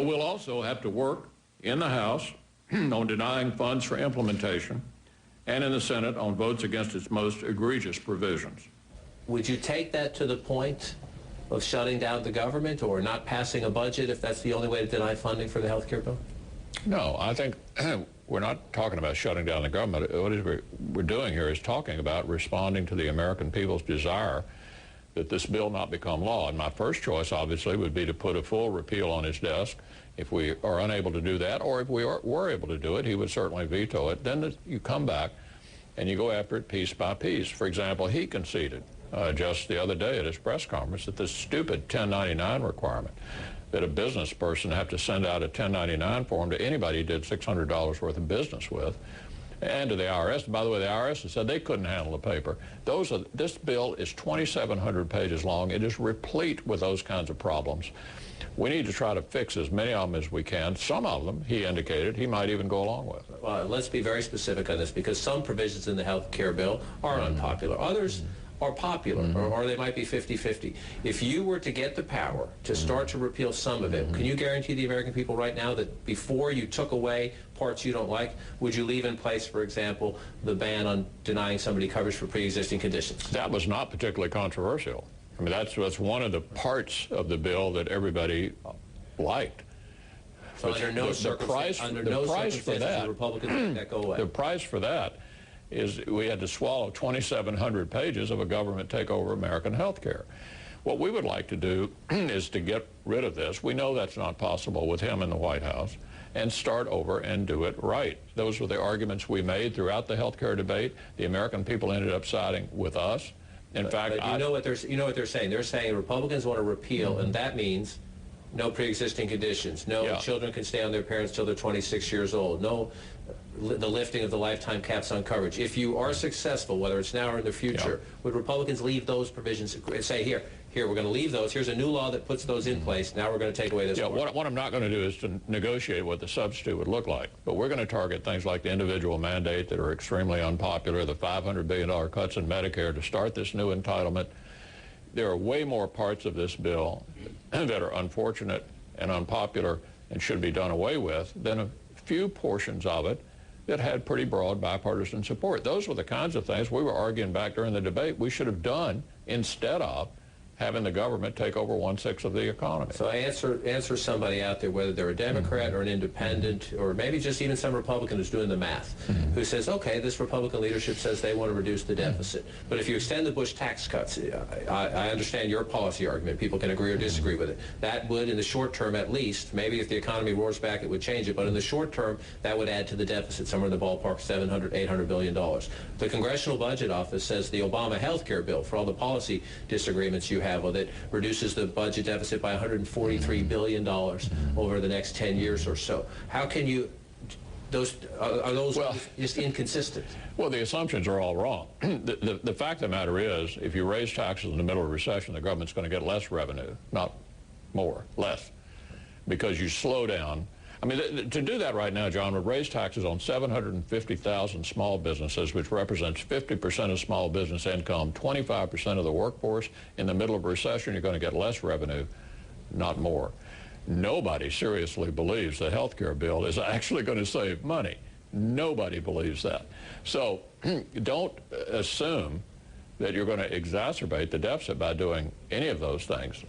So we'll also have to work in the House on denying funds for implementation and in the Senate on votes against its most egregious provisions. Would you take that to the point of shutting down the government or not passing a budget if that's the only way to deny funding for the health care bill? No, I think we're not talking about shutting down the government. What we're doing here is talking about responding to the American people's desire that this bill not become law. And my first choice, obviously, would be to put a full repeal on his desk. If we are unable to do that, or if we were able to do it, he would certainly veto it. Then you come back and you go after it piece by piece. For example, he conceded just the other day at his press conference that this stupid 1099 requirement, that a business person have to send out a 1099 form to anybody he did $600 worth of business with, and to the IRS. By the way, the IRS has said they couldn't handle the paper. This bill is 2,700 pages long. It is replete with those kinds of problems. We need to try to fix as many of them as we can. Some of them, he indicated, he might even go along with. Well, let's be very specific on this, because some provisions in the health care bill are unpopular. Others are popular, or they might be 50-50. If you were to get the power to start to repeal some of it, can you guarantee the American people right now that before you took away parts you don't like, would you leave in place, for example, the ban on denying somebody coverage for pre-existing conditions? That was not particularly controversial. I mean, that's one of the parts of the bill that everybody liked. So under no circumstances the Republicans let that go away. The price for that is we had to swallow 2,700 pages of a government takeover of American health care. What we would like to do is to get rid of this. We know that's not possible with him in the White House, and start over and do it right. Those were the arguments we made throughout the health care debate. The American people ended up siding with us. In fact, you know what they're saying. They're saying Republicans want to repeal, and that means no pre-existing conditions. No children can stay on their parents till they're 26 years old. No, the lifting of the lifetime caps on coverage. If you are successful, whether it's now or in the future, would Republicans leave those provisions and say, here, we're going to leave those. Here's a new law that puts those in place. Now we're going to take away this one. What I'm not going to do is to negotiate what the substitute would look like. But we're going to target things like the individual mandate that are extremely unpopular, the $500 billion cuts in Medicare to start this new entitlement. There are way more parts of this bill that are unfortunate and unpopular and should be done away with than a few portions of it that had pretty broad bipartisan support. Those were the kinds of things we were arguing back during the debate we should have done instead of having the government take over 1/6 of the economy. So answer somebody out there, whether they're a Democrat or an independent, or maybe just even some Republican who's doing the math, who says, okay, this Republican leadership says they want to reduce the deficit. But if you extend the Bush tax cuts, I understand your policy argument. People can agree or disagree with it. That would, in the short term at least, maybe if the economy roars back, it would change it. But in the short term, that would add to the deficit somewhere in the ballpark $700, $800 billion. The Congressional Budget Office says the Obama health care bill, for all the policy disagreements you have, that reduces the budget deficit by $143 billion over the next 10 years or so. How can you, are those just inconsistent? Well, the assumptions are all wrong. The fact of the matter is, if you raise taxes in the middle of a recession, the government's going to get less revenue, not more, less, because you slow down. I mean, to do that right now, John, would raise taxes on 750,000 small businesses, which represents 50% of small business income, 25% of the workforce. In the middle of a recession, you're going to get less revenue, not more. Nobody seriously believes the health care bill is actually going to save money. Nobody believes that. So don't assume that you're going to exacerbate the deficit by doing any of those things.